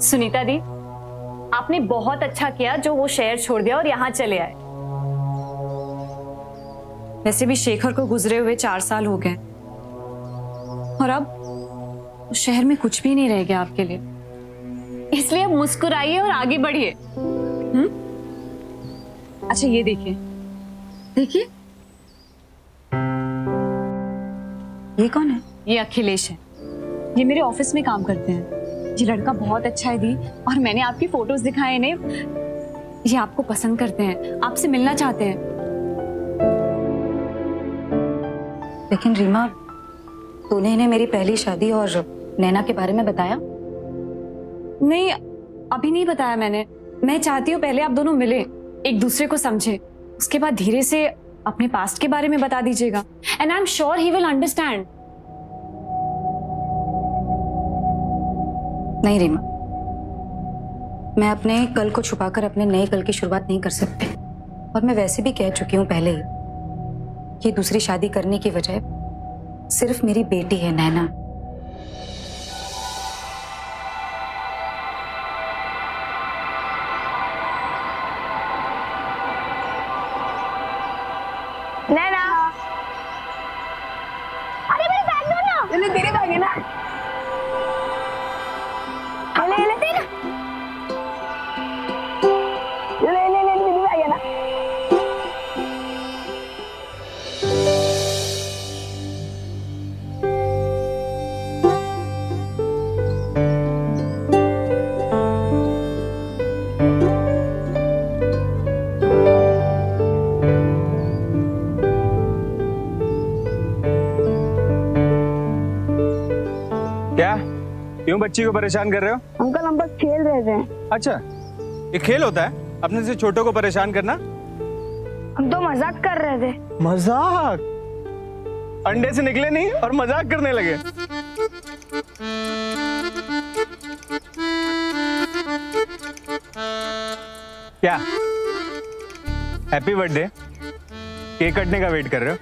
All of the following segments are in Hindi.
सुनीता दी, आपने बहुत अच्छा किया जो वो शहर छोड़ दिया और यहाँ चले आए। वैसे भी शेखर को गुजरे हुए 4 साल हो गए और अब शहर में कुछ भी नहीं रह गया आपके लिए, इसलिए अब मुस्कुराइए और आगे बढ़िए। अच्छा ये देखिए, देखिए ये कौन है? ये अखिलेश है, ये मेरे ऑफिस में काम करते हैं। ये लड़का बहुत अच्छा है दी, और मैंने आपकी फोटोज दिखाए इन्हें, ये आपको पसंद करते हैं, आपसे मिलना चाहते हैं। लेकिन रीमा, तूने इन्हें मेरी पहली शादी और नैना के बारे में बताया? नहीं, अभी नहीं बताया मैंने। मैं चाहती हूँ पहले आप दोनों मिले, एक दूसरे को समझे, उसके बाद धीरे से अपने पास्ट के बारे में बता दीजिएगा। And I am sure he will understand. नहीं रीमा, मैं अपने कल को छुपाकर अपने नए कल की शुरुआत नहीं कर सकती। और मैं वैसे भी कह चुकी हूँ पहले ही कि दूसरी शादी करने की वजह सिर्फ मेरी बेटी है नैना। नैना, अरे मेरे बैग दो ना। नहीं तेरे बैग है ना। ले ले तेरा। ले ले ले मेरी बैग है ना। क्या क्यों बच्ची को परेशान कर रहे हो? अंकल हम बस खेल रहे थे। अच्छा, ये खेल होता है अपने से छोटों को परेशान करना? हम तो मजाक कर रहे थे। मजाक? अंडे से निकले नहीं और मजाक करने लगे। क्या हैप्पी बर्थडे केक कटने का वेट कर रहे हो?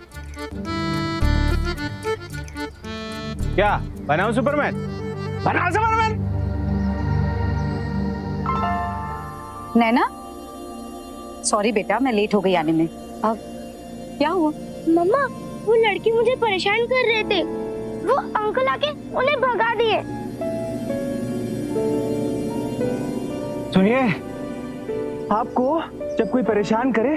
क्या बनाओ सुपरमैन? बनाओ सुपरमैन। नैना, सॉरी बेटा, मैं लेट हो गई आने में। अब क्या हुआ? मम्मा, वो लड़की मुझे परेशान कर रहे थे, वो अंकल आके उन्हें भगा दिए। सुनिए, आपको जब कोई परेशान करे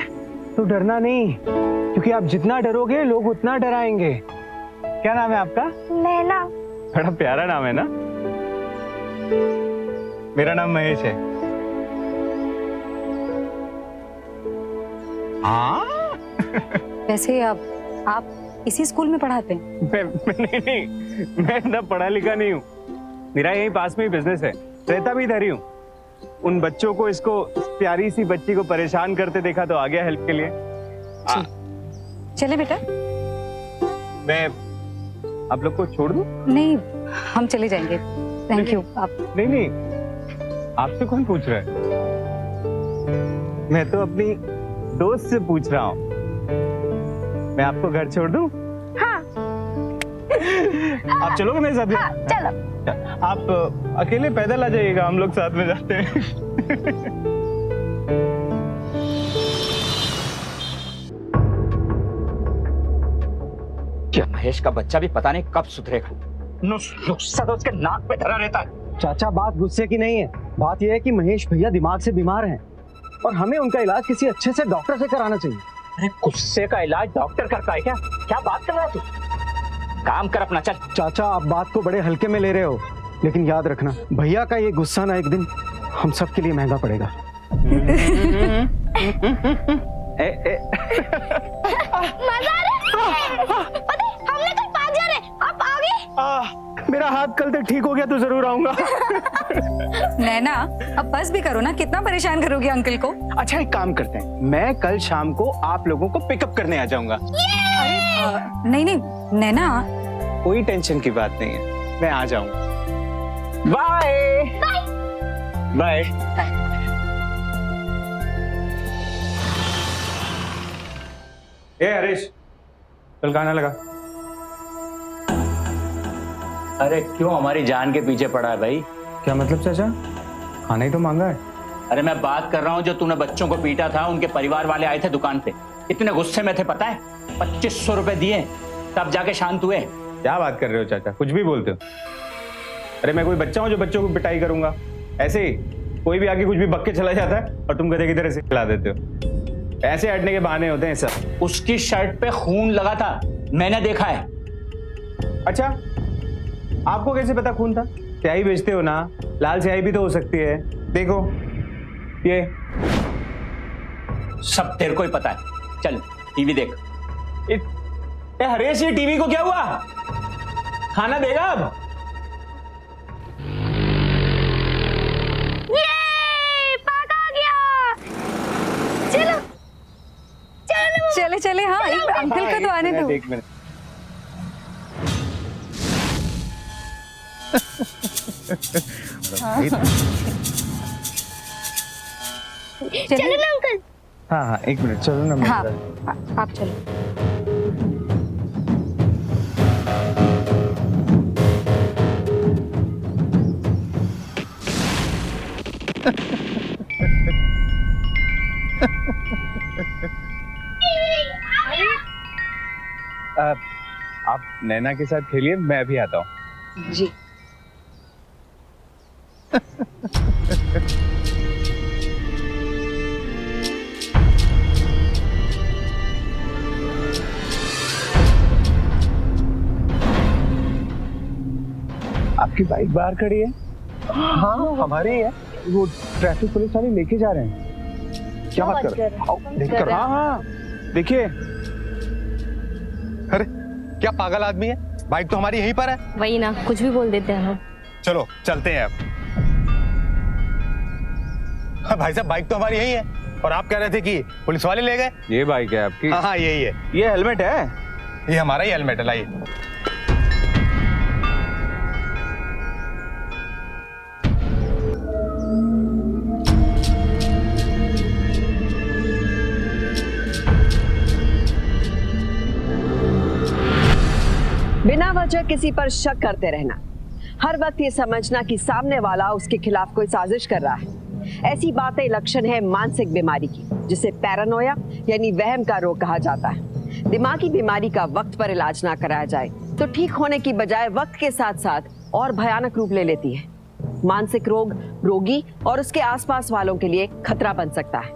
तो डरना नहीं, क्योंकि आप जितना डरोगे लोग उतना डराएंगे। क्या नाम है आपका? नैना। बड़ा प्यारा नाम है ना। मेरा नाम महेश है। हाँ? वैसे अब आप इसी स्कूल में पढ़ाते हैं? नहीं, मैं इतना पढ़ा लिखा नहीं हूँ। मेरा यहीं पास में ही बिजनेस है, रहता भी इधर ही हूँ। उन बच्चों को, इसको प्यारी सी बच्ची को परेशान करते देखा तो आ गया हेल्प के लिए। चले बेटा। मैं आप लोग को छोड़ दूं? नहीं, हम चले जाएंगे। Thank you. आप नहीं, आपसे कौन पूछ रहा है? मैं तो अपनी दोस्त से पूछ रहा हूँ। मैं आपको घर छोड़ दूं? हाँ। आप चलोगे मेरे साथ? हाँ, चलो। आप अकेले पैदल आ जाइएगा, हम लोग साथ में जाते हैं। क्या महेश का बच्चा भी पता नहीं कब सुधरेगा। नुस्खा तो उसके नाक पे धरा रहता है। चाचा, बात गुस्से की नहीं है, बात यह है कि महेश भैया दिमाग से बीमार हैं और हमें उनका इलाज किसी अच्छे से डॉक्टर से कराना चाहिए। अरे गुस्से का इलाज डॉक्टर करता है क्या? क्या बात कर रहा है तू? काम कर अपना, चल। चाचा, आप बात को बड़े हल्के में ले रहे हो, लेकिन याद रखना भैया का ये गुस्सा ना एक दिन हम सब के लिए महंगा पड़ेगा। मजा आ रहा है। पता है, हमने कल 5 जा रहे, आप आ गए। मेरा हाथ कल तक ठीक हो गया तो जरूर आऊंगा। नैना, अब बस भी करो ना, कितना परेशान करोगे अंकल को? अच्छा, एक काम करते हैं, मैं कल शाम को आप लोगों को पिकअप करने आ जाऊंगा। अरे नहीं नहीं नैना, कोई टेंशन की बात नहीं है, मैं आ जाऊंगा। Bye bye. ए हरीश, चल गाना लगा। अरे क्यों हमारी जान के पीछे पड़ा है भाई? क्या मतलब चाचा? खाना ही तो मांगा है। अरे मैं बात कर रहा हूँ जो तूने बच्चों को पीटा था, उनके परिवार वाले आए थे दुकान पे, इतने गुस्से में थे पता है, 2500 रुपए दिए तब जाके शांत हुए। क्या बात कर रहे हो चाचा, कुछ भी बोलते हो। अरे मैं कोई बच्चा हूँ जो बच्चों को पिटाई करूंगा? ऐसे ही कोई भी आके कुछ भी बक के चला जाता है और तुम गधे की तरह से खिला देते हो। ऐसे हटने के बहाने होते हैं सब। उसकी शर्ट पे खून लगा था, मैंने देखा है। अच्छा, आपको कैसे पता खून था? स्याही बेचते हो ना, लाल स्याही भी तो हो सकती है। देखो ये सब तेरे को ही पता है। चल टीवी देख। हरेश, ये टीवी को क्या हुआ? खाना देगा अब? ये पाक आ गया। चलो चलो चले चले, हाँ एक अंकल का तो आने दो। एक मिनट। चलो ना अंकल। हाँ हाँ एक मिनट, चलो ना। हाँ आप चलो। आप नैना के साथ खेलिए, मैं भी आता हूँ। जी। आपकी बाइक बाहर खड़ी है? हाँ हमारी है। वो ट्रैफिक पुलिस वाले लेके जा रहे हैं। क्या बात कर रहे हैं? देख कर। हाँ हाँ देखिए। अरे क्या पागल आदमी है, बाइक तो हमारी यहीं पर है। वही ना, कुछ भी बोल देते हैं हम। चलो चलते हैं अब। हाँ, भाई साहब बाइक तो हमारी यहीं है और आप कह रहे थे कि पुलिस वाले ले गए। ये बाइक है आपकी? हाँ यही है। ये हेलमेट है? ये हमारा ही हेलमेट है, लाइए। बिना वजह किसी पर शक करते रहना, हर वक्त ये समझना कि सामने वाला उसके खिलाफ कोई साजिश कर रहा है, ऐसी बातें लक्षण है मानसिक बीमारी की, जिसे पैरानोया यानी वहम का रोग कहा जाता है। दिमागी बीमारी का वक्त पर इलाज ना कराया जाए तो ठीक होने की बजाय वक्त के साथ साथ और भयानक रूप ले लेती है। मानसिक रोग रोगी और उसके आसपास वालों के लिए खतरा बन सकता है,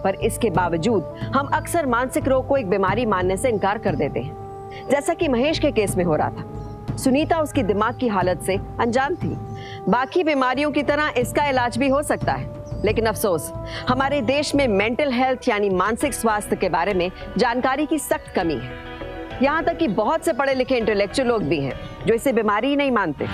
पर इसके बावजूद हम अक्सर मानसिक रोग को एक बीमारी मानने से इनकार कर देते हैं, जैसा कि महेश के केस में हो रहा था। सुनीता उसकी दिमाग की हालत से अनजान थी। बाकी बीमारियों की तरह इसका इलाज भी हो सकता है, लेकिन अफसोस हमारे देश में मेंटल हेल्थ यानी मानसिक स्वास्थ्य के बारे में जानकारी की सख्त कमी है। यहाँ तक कि बहुत से पढ़े लिखे इंटेलेक्चुअल लोग भी हैं जो इसे बीमारी ही नहीं मानते।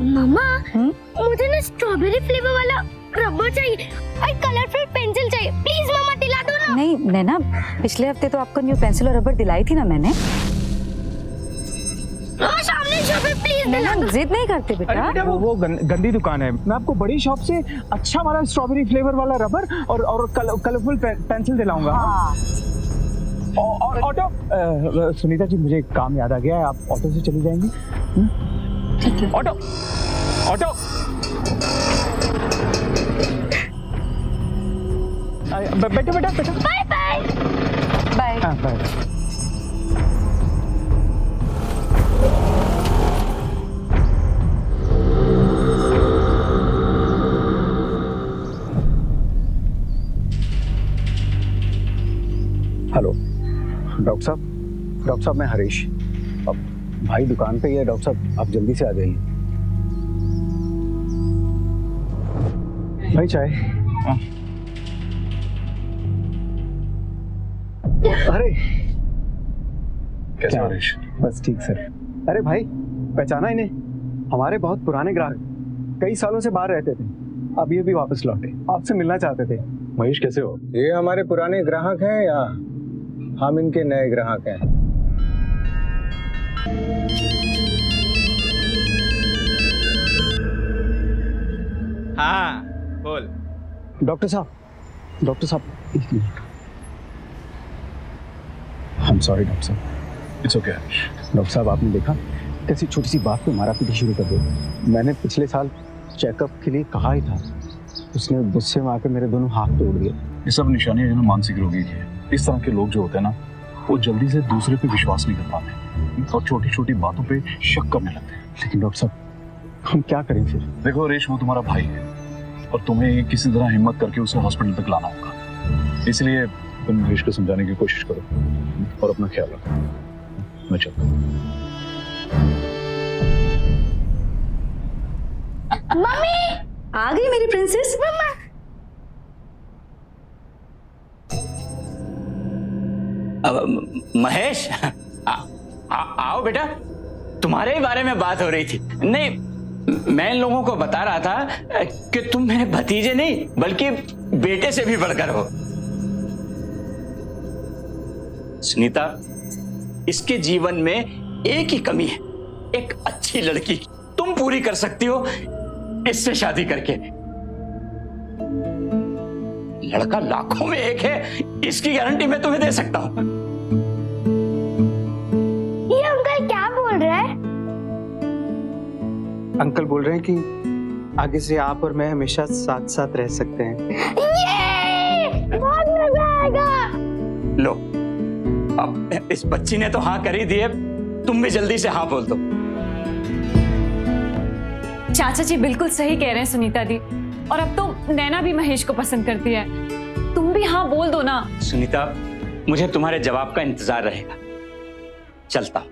मम्मा, मुझे ना स्ट्रॉबेरी फ्लेवर वाला रबर चाहिए और कलरफुल पेंसिल चाहिए। प्लीज मम्मा दिला दो ना। नहीं नैना, पिछले हफ्ते तो आपको न्यू पेंसिल और रबर दिलाई थी ना मैंने। मम्मा सामने शॉप है, प्लीज दिला नैना दो। जिद नहीं करते बेटा। अरे बेटा वो गंदी दुकान है। मैं आपको बड़ी शॉप से अच्छा वाला स्ट्रॉबेरी फ्लेवर वाला रबर और कलरफुल पेंसिल दिलाऊंगा। और ऑटो। सुनीता जी मुझे एक काम याद आ गया है, आप ऑटो से चली जाएंगी? ठीक है। Auto auto. बैठो बेटा बैठो। Bye bye. बाय। हाँ बाय। हेलो डॉक्टर साहब मैं हरीश। अब भाई दुकान पे ही है। डॉक्टर साहब आप जल्दी से आ जाइए। भाई चाय। अरे कैसे हरीश? बस ठीक सर। अरे भाई पहचाना इन्हें? हमारे बहुत पुराने ग्राहक, कई सालों से बाहर रहते थे, अभी अभी वापस लौटे, आपसे मिलना चाहते थे। महेश कैसे हो? ये हमारे पुराने ग्राहक हैं या हम इनके नए ग्राहक हैं? हाँ बोल। डॉक्टर साहब, एक मिनट। आई एम सॉरी डॉक्टर साहब। It's okay. डॉक्टर साहब, आपने देखा कैसी छोटी सी बात पे मारापीटी शुरू कर दी। मैंने पिछले साल चेकअप के लिए कहा ही था, उसने गुस्से में आकर मेरे दोनों हाथ तोड़ दिए। ये सब निशानियां जो ना मानसिक रोगी की है। इस तरह के लोग जो होते हैं ना, वो जल्दी से दूसरे पे विश्वास नहीं कर पाते और छोटी छोटी बातों पे शक करने लगते हैं। लेकिन डॉक्टर साहब, हम क्या करें फिर? देखो रेश, वो तुम्हारा भाई है और तुम्हें किसी तरह हिम्मत करके उसे हॉस्पिटल तक लाना होगा। इसलिए तुम महेश को समझाने की कोशिश करो और अपना ख्याल रखो। मैं चलता हूँ। मम्मी आ गई मेरी प्रिंसेस। मम्मा महेश, आओ बेटा, तुम्हारे ही बारे में बात हो रही थी। नहीं, मैं इन लोगों को बता रहा था कि तुम मेरे भतीजे नहीं बल्कि बेटे से भी बढ़कर हो। सुनीता, इसके जीवन में एक ही कमी है, एक अच्छी लड़की। तुम पूरी कर सकती हो इससे शादी करके। लड़का लाखों में एक है, इसकी गारंटी मैं तुम्हें दे सकता हूं। ये अंकल क्या बोल रहा है? अंकल बोल रहे हैं कि आगे से आप और मैं हमेशा साथ साथ रह सकते हैं। ये बहुत मजा आएगा। लो, अब इस बच्ची ने तो हाँ कर ही दी है, तुम भी जल्दी से हाँ बोल दो। चाचा जी बिल्कुल सही कह रहे हैं सुनीता दी, और अब तो नैना भी महेश को पसंद करती है। तुम भी हाँ बोल दो ना। सुनीता, मुझे तुम्हारे जवाब का इंतजार रहेगा। चलता हूं।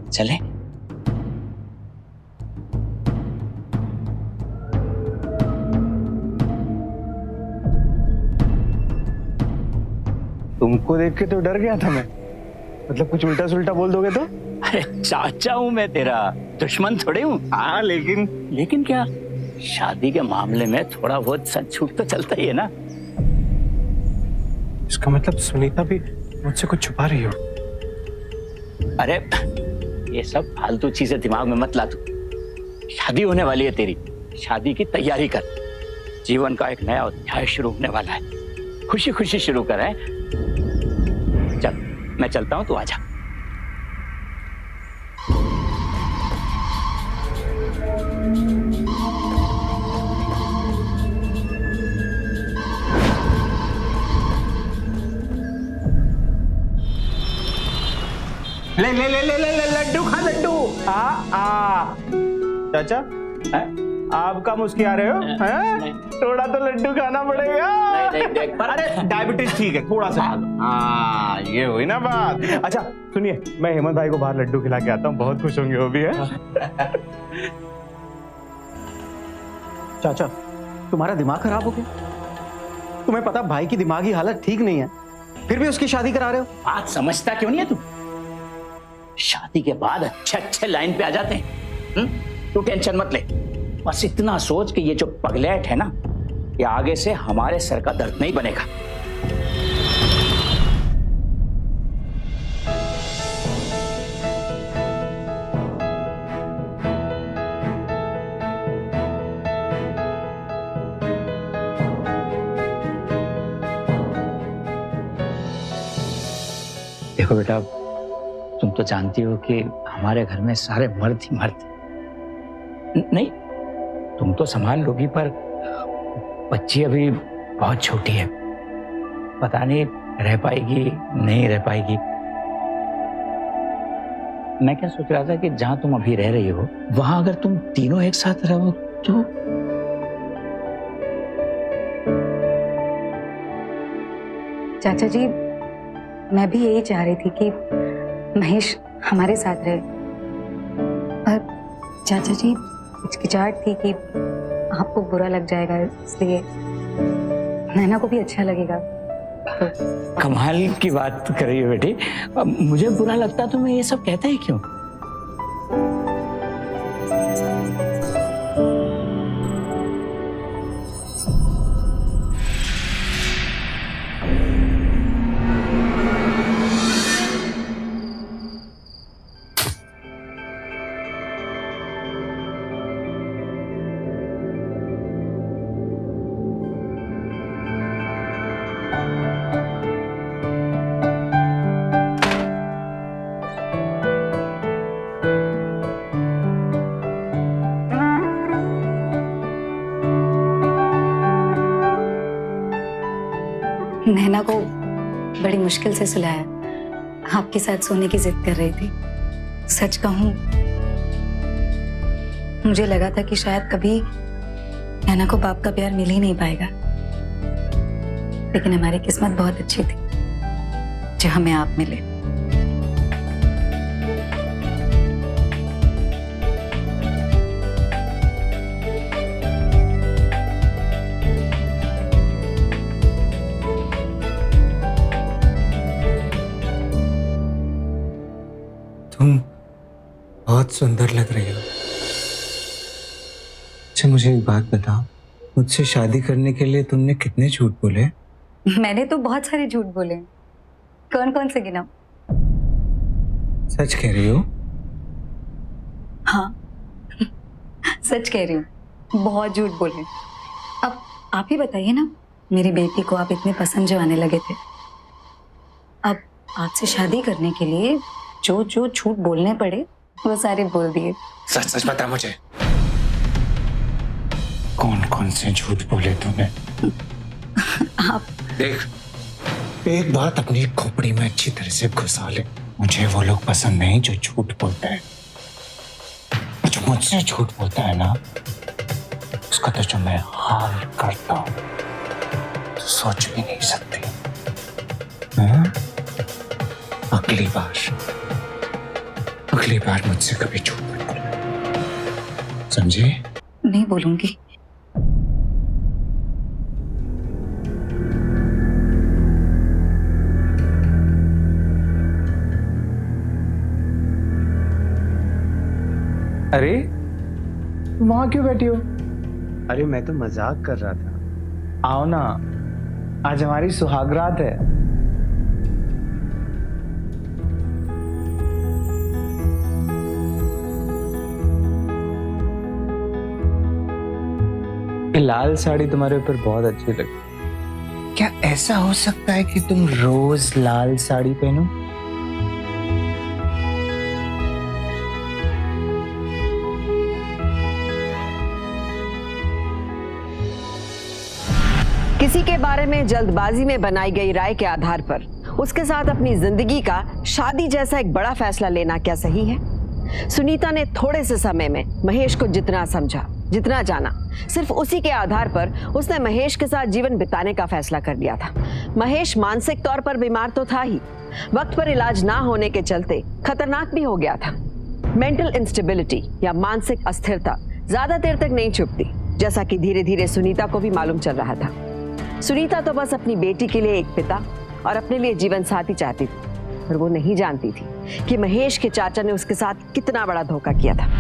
चले? तुमको देख के तो डर गया था मैं, मतलब कुछ उल्टा सुल्टा बोल दोगे तो। अरे चाचा हूं मैं तेरा, दुश्मन थोड़े हूं। हाँ लेकिन क्या, शादी के मामले में थोड़ा बहुत सच छूट तो चलता ही है ना। इसका मतलब सुनीता भी मुझसे कुछ छुपा रही हो? अरे ये सब फालतू चीजें दिमाग में मत ला तू। शादी होने वाली है तेरी, शादी की तैयारी कर। जीवन का एक नया अध्याय शुरू होने वाला है, खुशी खुशी शुरू कर। है चल, मैं चलता हूं, तू आजा। ले ले ले ले ले ले लड्डू खा, लड्डू। चाचा, आपका मुस्कुरा रहे हो? हैं? थोड़ा तो लड्डू खाना पड़ेगा। अरे डायबिटीज ठीक है, थोड़ा सा। हाँ, ये हुई ना बात। अच्छा सुनिए, मैं हेमंत भाई को बाहर लड्डू खिला के आता हूँ, बहुत खुश होंगे वो भी। है चाचा, तुम्हारा दिमाग खराब हो गया? तुम्हें पता भाई की दिमागी हालत ठीक नहीं है, फिर भी उसकी शादी करा रहे हो। बात समझता क्यों नहीं है तू? शादी के बाद अच्छे अच्छे लाइन पे आ जाते हैं। तू टेंशन मत ले, बस इतना सोच कि ये जो पगलेट है ना, ये आगे से हमारे सर का दर्द नहीं बनेगा। देखो बेटा, तुम तो जानती हो कि हमारे घर में सारे मर्द ही मर्द। नहीं, तुम तो संभाल लोगी, पर बच्ची अभी बहुत छोटी है, पता नहीं रह पाएगी नहीं रह पाएगी। मैं क्या सोच रहा था कि जहां तुम अभी रह रही हो, वहां अगर तुम तीनों एक साथ रहो तो। चाचा जी, मैं भी यही चाह रही थी कि महेश हमारे साथ रहे, पर चाचा जी हिचकिचाहट थी कि आपको बुरा लग जाएगा, इसलिए नैना को भी अच्छा लगेगा। तो कमाल की बात कर रही हो बेटी। अब मुझे बुरा लगता तो मैं ये सब कहता ही क्यों? नैना को बड़ी मुश्किल से सुलाया। आपके साथ सोने की जिद कर रही थी। सच कहूं, मुझे लगा था कि शायद कभी नैना को बाप का प्यार मिल ही नहीं पाएगा, लेकिन हमारी किस्मत बहुत अच्छी थी जो हमें आप मिले। तुम बहुत सुंदर लग रही हो। अच्छा मुझे एक बात बताओ, मुझसे शादी करने के लिए तुमने कितने झूठ बोले? मैंने तो बहुत सारे झूठ बोले। कौन कौन से गिनाऊं? सच कह रही हो? हाँ सच कह रही हूँ, बहुत झूठ बोले। अब आप ही बताइए ना, मेरी बेटी को आप इतने पसंद जो आने लगे थे, अब आपसे शादी करने के लिए जो जो झूठ बोलने पड़े वो सारे बोल दिए। सच सच बता मुझे, कौन कौन से झूठ बोले तूने? आप देख, एक बात अपनी खोपड़ी में अच्छी तरह से घुसा ले। मुझे वो लोग पसंद नहीं जो झूठ बोलते हैं। जो मुझसे झूठ बोलता है ना, उसका तो जो मैं हाल करता हूं तो सोच भी नहीं सकती। हाँ? अगली बार मुझसे कभी झूठ मत बोलना, समझे? नहीं बोलूंगी। अरे वहां क्यों बैठी हो? अरे मैं तो मजाक कर रहा था। आओ ना, आज हमारी सुहागरात है। ये लाल साड़ी तुम्हारे ऊपर बहुत अच्छी लगी। क्या ऐसा हो सकता है कि तुम रोज लाल साड़ी पहनो? किसी के बारे में जल्दबाजी में बनाई गई राय के आधार पर उसके साथ अपनी जिंदगी का शादी जैसा एक बड़ा फैसला लेना क्या सही है? सुनीता ने थोड़े से समय में महेश को जितना समझा, जितना जाना, सिर्फ उसी के आधार पर उसने महेश के साथ जीवन बिताने का फैसला कर लिया था। महेश मानसिक तौर पर बीमार तो था ही, वक्त पर इलाज ना होने के चलते खतरनाक भी हो गया था। मेंटल इंस्टेबिलिटी या मानसिक अस्थिरता ज्यादा देर तक नहीं छुपती, जैसा कि धीरे धीरे सुनीता को भी मालूम चल रहा था। सुनीता तो बस अपनी बेटी के लिए एक पिता और अपने लिए जीवन साथी चाहती थी, पर वो नहीं जानती थी कि महेश के चाचा ने उसके साथ कितना बड़ा धोखा किया था।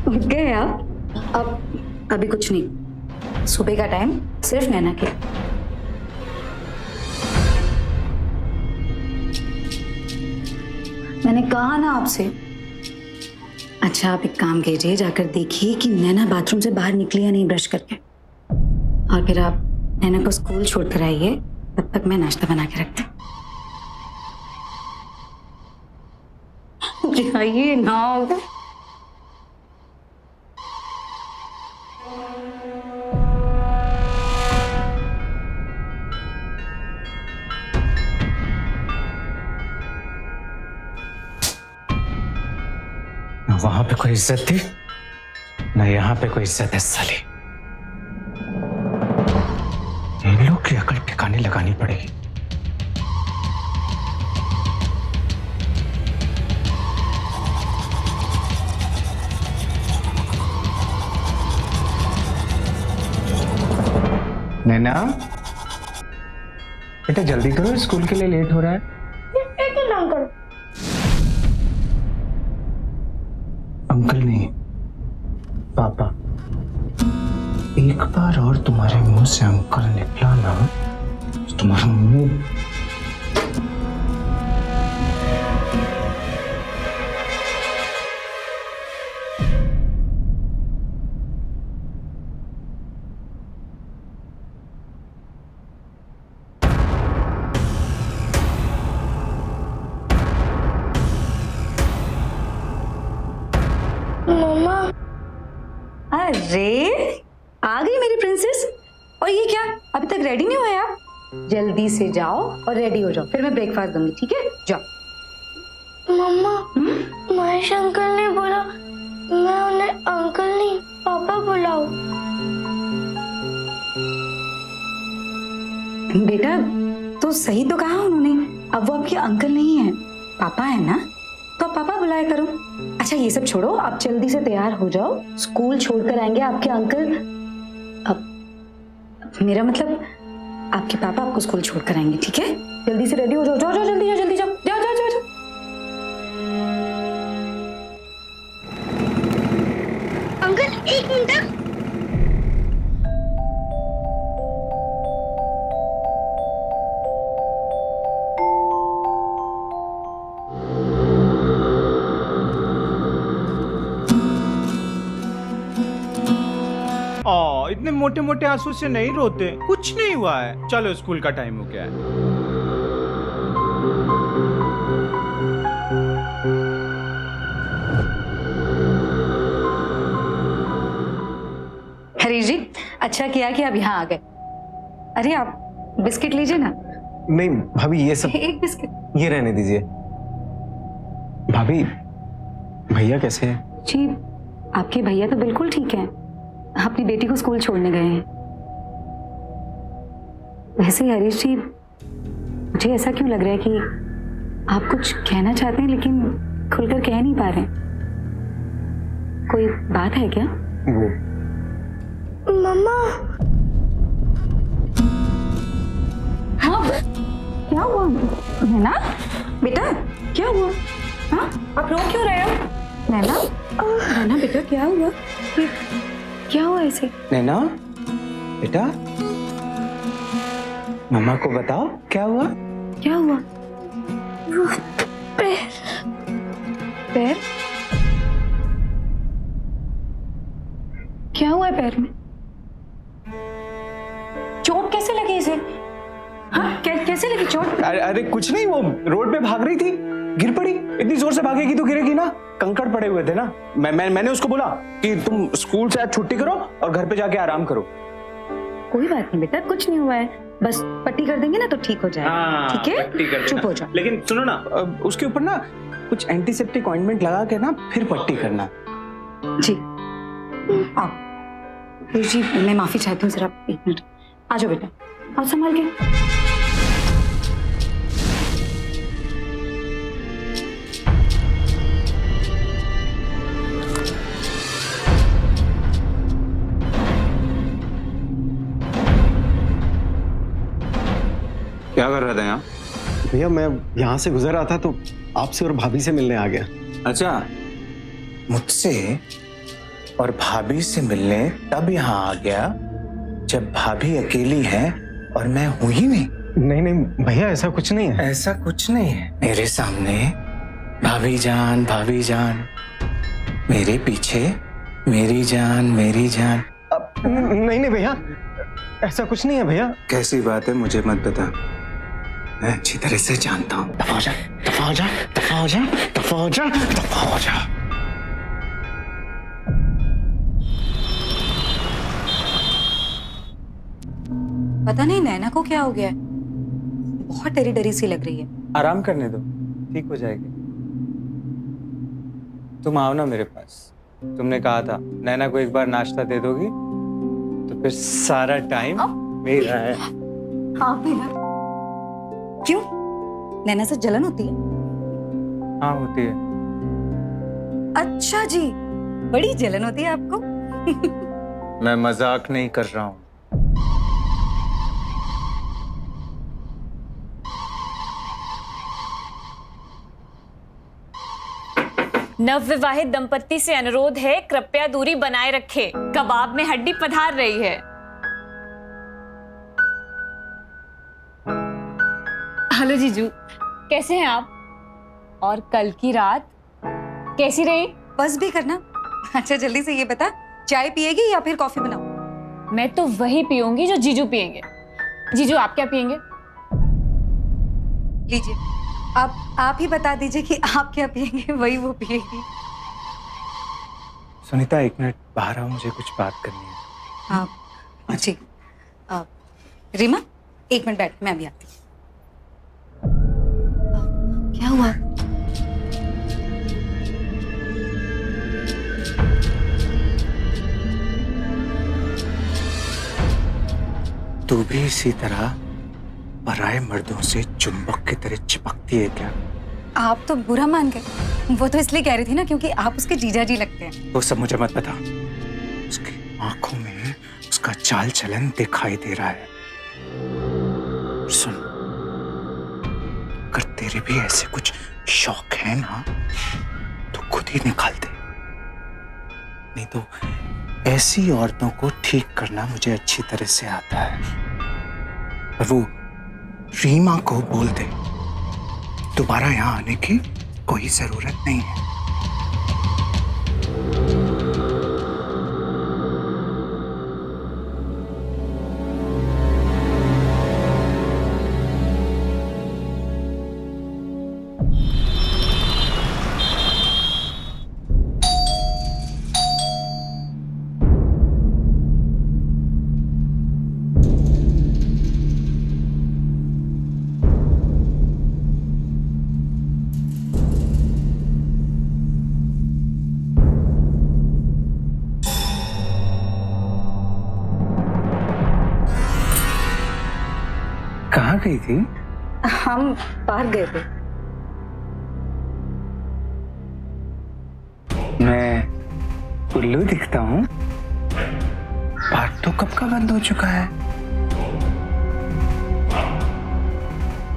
उठ गए आप? अब अभी कुछ नहीं, सुबह का टाइम सिर्फ नैना के। मैंने कहा ना आपसे। अच्छा आप एक काम कीजिए, जाकर देखिए कि नैना बाथरूम से बाहर निकली या नहीं ब्रश करके, और फिर आप नैना को स्कूल छोड़ कर आइए। तब तक मैं नाश्ता बना के रखती हूँ। आइए ना। वहां पे कोई इज्जत थी ना, यहाँ पे कोई इज्जत है साली। इन लोग की अकल ठिकाने लगानी पड़ेगी। नैना बेटा जल्दी करो, स्कूल के लिए लेट हो रहा है। बार और तुम्हारे मुंह से अंकल निकला ना तो तुम्हारा मुंह मम्मा अरे आ गई मेरी प्रिंसेस। और ये क्या, अभी तक रेडी नहीं हुए आप? जल्दी से जाओ और रेडी हो जाओ, फिर मैं ब्रेकफास्ट दूंगी, ठीक है? जाओ। मम्मा महेश अंकल ने बोला मैं उन्हें अंकल नहीं पापा बुलाऊं। बेटा तो सही तो कहा उन्होंने, अब वो आपके अंकल नहीं है, पापा है ना, तो आप पापा बुलाया करो। अच्छा ये सब छोड़ो, आप जल्दी से तैयार हो जाओ, स्कूल छोड़कर आएंगे आपके अंकल। अब मेरा मतलब आपके पापा आपको स्कूल छोड़कर आएंगे, ठीक है? जल्दी से रेडी हो जाओ, जाओ जाओ जल्दी जाओ, जल्दी जाओ, जाओ जाओ जाओ, जाओ। अंकल एक मिनट। इतने मोटे मोटे आंसू से नहीं रोते, कुछ नहीं हुआ है। चलो स्कूल का टाइम हो गया है। हरीश जी अच्छा किया कि आप यहाँ आ गए। अरे आप बिस्किट लीजिए ना। नहीं भाभी ये सब एक बिस्किट। ये रहने दीजिए। भाभी भैया कैसे हैं? जी आपके भैया तो बिल्कुल ठीक हैं, अपनी बेटी को स्कूल छोड़ने गए हैं। वैसे हरीश जी मुझे ऐसा क्यों लग रहा है कि आप कुछ कहना चाहते हैं लेकिन खुलकर कह नहीं पा रहे हैं, कोई बात है क्या? वो मम्मा हाँ क्या हुआ नैना? बेटा क्या हुआ? हाँ आप रो क्यों रहे हो? नैना नैना बेटा क्या हुआ? क्या हुआ ऐसे? नैना बेटा मम्मा को बताओ क्या हुआ? क्या हुआ? पैर पैर? क्या हुआ है पैर में? चोट कैसे लगी इसे? हाँ कैसे लगी चोट? अरे कुछ नहीं, वो रोड पे भाग रही थी, गिर पड़ी। इतनी जोर से भागेगी तो गिरेगी ना, कंकड़ पड़े हुए थे ना। मैंने उसको बोला कि तुम स्कूल से आज छुट्टी करो और घर पे जाके आराम करो। कोई बात नहीं बेटा, कुछ नहीं हुआ है, बस पट्टी कर देंगे ना तो ठीक हो जाएगा, ठीक है? चुप हो जाओ। लेकिन सुनो ना, उसके ऊपर ना कुछ एंटीसेप्टिक ऑइंटमेंट लगा के ना फिर पट्टी करना। जी आप जी मैं माफी चाहती हूँ, जरा एक मिनट आ जाओ बेटा, आओ संभाल के। क्या कर रहा था यहाँ? भैया मैं यहाँ से गुजर रहा था तो आपसे और भाभी से मिलने आ गया। अच्छा, मुझसे और भाभी से मिलने तब यहाँ आ गया जब भाभी अकेली है और मैं हूं ही नहीं। नहीं नहीं भैया ऐसा कुछ नहीं है। ऐसा कुछ नहीं है। मेरे सामने भाभी जान मेरे पीछे मेरी जान। नहीं नहीं भैया ऐसा कुछ नहीं है भैया। कैसी बात है मुझे मत बता, मैं अच्छी तरह से जानता हूँ। दफा हो जा। पता नहीं नैना को क्या हो गया है, बहुत डरी डरी सी लग रही है। आराम करने दो, ठीक हो जाएगी। तुम आओ ना मेरे पास। तुमने कहा था नैना को एक बार नाश्ता दे दोगी तो फिर सारा टाइम मेरा है। हाँ मेरा। क्यों नैना से जलन होती है? हाँ होती है। अच्छा जी, बड़ी जलन होती है आपको? मैं मजाक नहीं कर रहा हूँ। नवविवाहित दंपत्ति से अनुरोध है, कृपया दूरी बनाए रखें। कबाब में हड्डी पधार रही है। हेलो जीजू, कैसे हैं आप? और कल की रात कैसी रही? बस भी करना। अच्छा जल्दी से ये बता, चाय पिएगी या फिर कॉफी बनाऊं? मैं तो वही पीऊंगी जो जीजू पियेंगे। जीजू आप क्या पियेंगे? लीजिए, आप ही बता दीजिए कि आप क्या पिएंगे, वही वो पिएगी। सुनीता 1 मिनट बाहर आओ, मुझे कुछ बात करनी है। हाँ ठीक। रीमा 1 मिनट बैठ, मैं अभी आती हूँ। क्या हुआ? तू भी इसी तरह पराये मर्दों से चुंबक की तरह चिपकती है क्या? आप तो बुरा मान गए। वो तो इसलिए कह रही थी ना क्योंकि आप उसके जीजा जी लगते हैं। वो सब मुझे मत बता। उसकी आंखों में उसका चाल चलन दिखाई दे रहा है। सुन, अगर तेरे भी ऐसे कुछ शौक है ना तो खुद ही निकाल दे, नहीं तो ऐसी औरतों को ठीक करना मुझे अच्छी तरह से आता है। और वो रीमा को बोल दे दोबारा यहां आने की कोई जरूरत नहीं है। कहाँ गई थी? हम पार्क गए थे। मैं उल्लू दिखता हूँ? पार्क तो कब का बंद हो चुका है।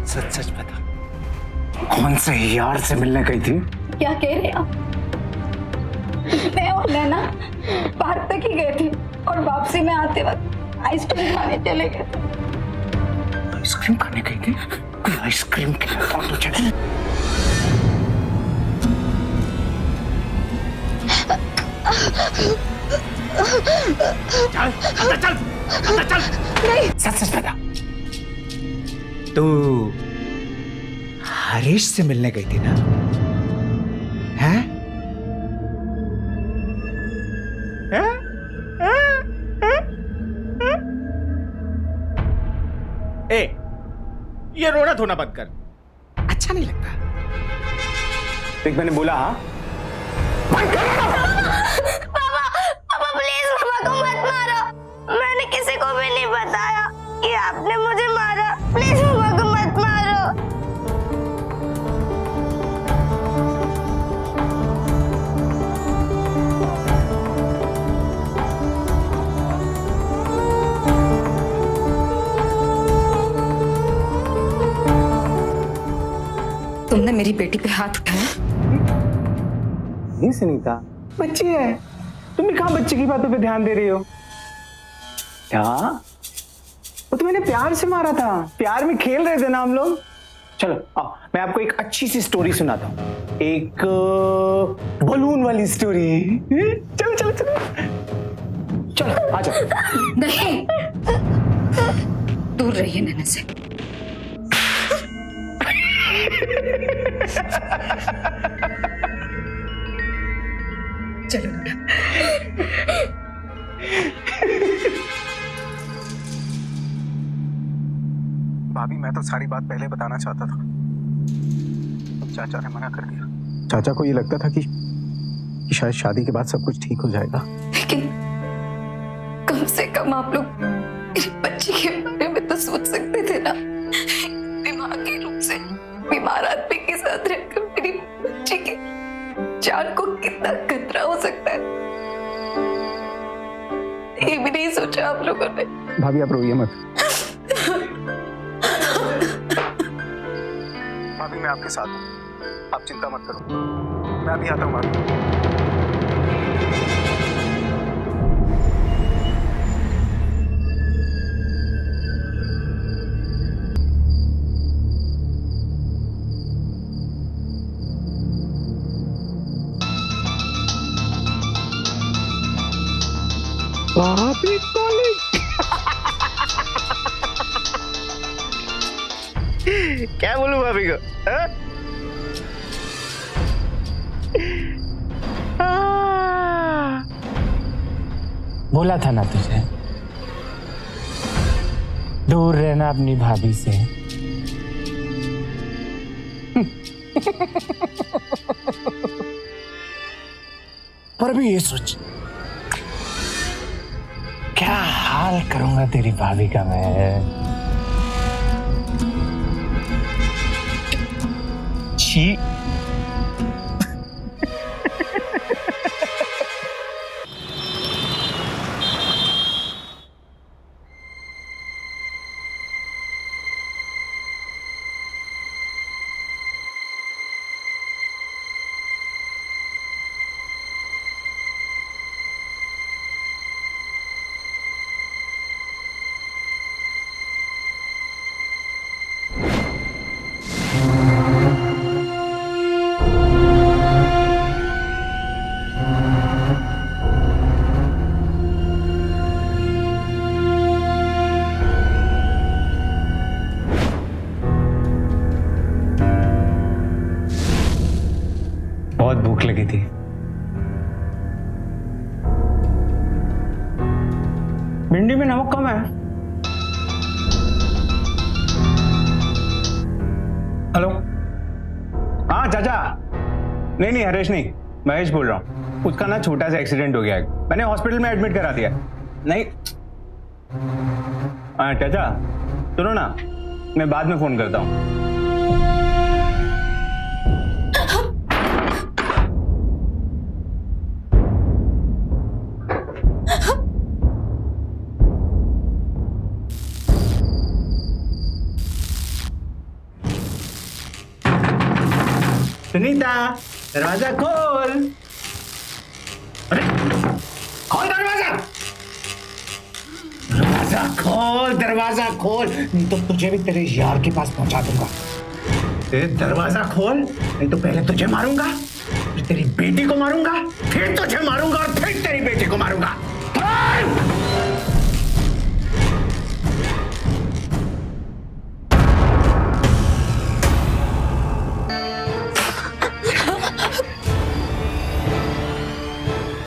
सच सच बता, कौन से यार से मिलने गई थी? क्या कह रहे हैं आप? मैं और नैना पार्क तक ही गए थे और वापसी में आते वक्त आइसक्रीम खाने चले गए थे। आइसक्रीम खाने गई थी? कोई आइसक्रीम खिलाता तो चल। चल नहीं। सच सच बता, तू हरीश से मिलने गई थी ना? हैं? ए, ये रोना धोना बंद कर। अच्छा नहीं लगता? देख मैंने बोला हाँ। पापा प्लीज मामा को मत मारो। मैंने किसी को भी नहीं बताया कि आपने मुझे मारा। प्लीज मामा को मत मारो। तुमने मेरी बेटी पे हाथ उठाया? नहीं सुनीता, बच्ची है। तुम भी कहाँ बच्चे की बातों पे ध्यान दे रही हो? क्या? वो तो मैंने प्यार से मारा था। प्यार में खेल रहे थे ना हम लोग। चलो आओ, मैं आपको एक अच्छी सी स्टोरी सुनाता हूँ। एक बलून वाली स्टोरी। चलो चलो चलो चलो आ जाओ। नहीं, दूर रहिए नैना से। चलो भाभी, मैं तो सारी बात पहले बताना चाहता था, अब चाचा ने मना कर दिया। चाचा को ये लगता था कि शायद शादी के बाद सब कुछ ठीक हो जाएगा, लेकिन कम से कम आप लोग मेरी बच्ची के बारे में तो सोच सकते थे ना। दिमागी रूप से बीमार आदमी के साथ रहकर मेरी बच्ची की जान को कितना खतरा हो सकता है, ये भी नहीं सोचा आप लोगों ने। भाभी आप रोइए मत। भाभी मैं आपके साथ हूँ, आप चिंता मत करो। मैं अभी आता हूँ भाभी। क्या बोलूं भाभी को? हाँ? बोला था ना तुझे, दूर रहना अपनी भाभी से। पर भी ये सोच, क्या हाल करूंगा तेरी भाभी का मैं। छी। बहुत भूख लगी थी। भिंडी में नमक कम है। हेलो, हाँ चाचा। नहीं नहीं हरेश नहीं, महेश बोल रहा हूँ। उसका ना छोटा सा एक्सीडेंट हो गया है, मैंने हॉस्पिटल में एडमिट करा दिया। नहीं हाँ चाचा सुनो ना, मैं बाद में फोन करता हूँ। सुनीता दरवाजा खोल। अरे खोल दरवाजा, दरवाजा खोल, दरवाजा खोल, नहीं तो तुझे भी तेरे यार के पास पहुंचा दूंगा। दरवाजा खोल, नहीं तो पहले तुझे मारूंगा, फिर तेरी बेटी को मारूंगा, फिर तुझे मारूंगा और फिर तेरी बेटी को मारूंगा।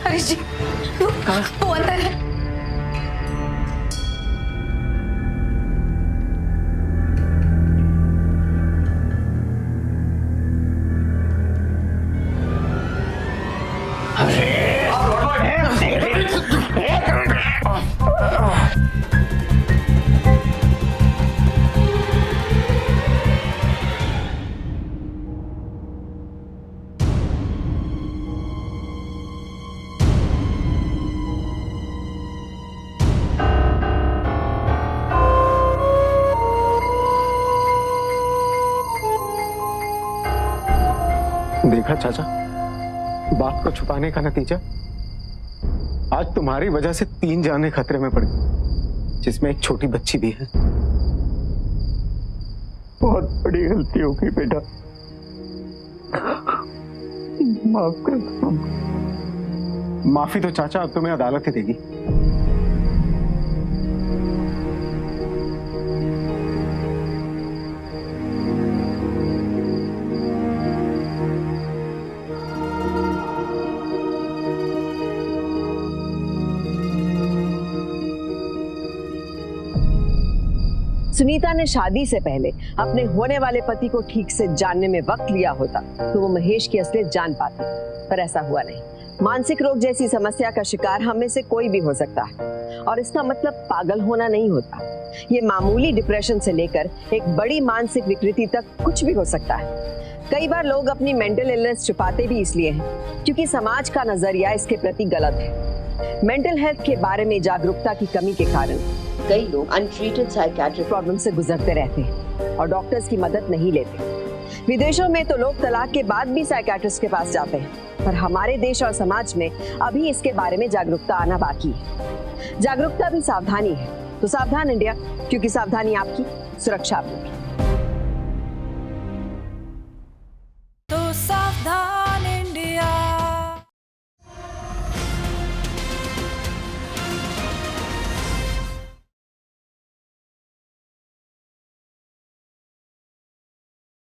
हरीश जी, वो अंदर है। देखा चाचा, बात को छुपाने का नतीजा। आज तुम्हारी वजह से 3 जाने खतरे में पड़ गई, जिसमें एक छोटी बच्ची भी है। बहुत बड़ी गलती हो गई बेटा, माफ कर दो। माफी तो चाचा अब तुम्हें अदालत ही देगी। सुनीता ने शादी से पहले अपने होने वाले पति को ठीक से जानने में वक्त लिया होता तो वो महेश की असलियत जान पाती, पर ऐसा हुआ नहीं। मानसिक रोग जैसी समस्या का शिकार हम में से कोई भी हो सकता है, और इसका मतलब पागल होना नहीं होता। ये मामूली डिप्रेशन से लेकर एक बड़ी मानसिक विकृति तक कुछ भी हो सकता है। कई बार लोग अपनी मेंटल इलनेस छुपाते भी इसलिए हैं क्योंकि समाज का नजरिया इसके प्रति गलत है। मेंटल हेल्थ के बारे में जागरूकता की कमी के कारण कई लोग अनट्रीटेड साइकियाट्रिक प्रॉब्लम से गुजरते रहते हैं और डॉक्टर्स की मदद नहीं लेते। विदेशों में तो लोग तलाक के बाद भी साइकियाट्रिस्ट के पास जाते हैं, पर हमारे देश और समाज में अभी इसके बारे में जागरूकता आना बाकी है। जागरूकता भी सावधानी है, तो सावधान इंडिया, क्योंकि सावधानी आपकी, सुरक्षा आपकी। तो सावधान।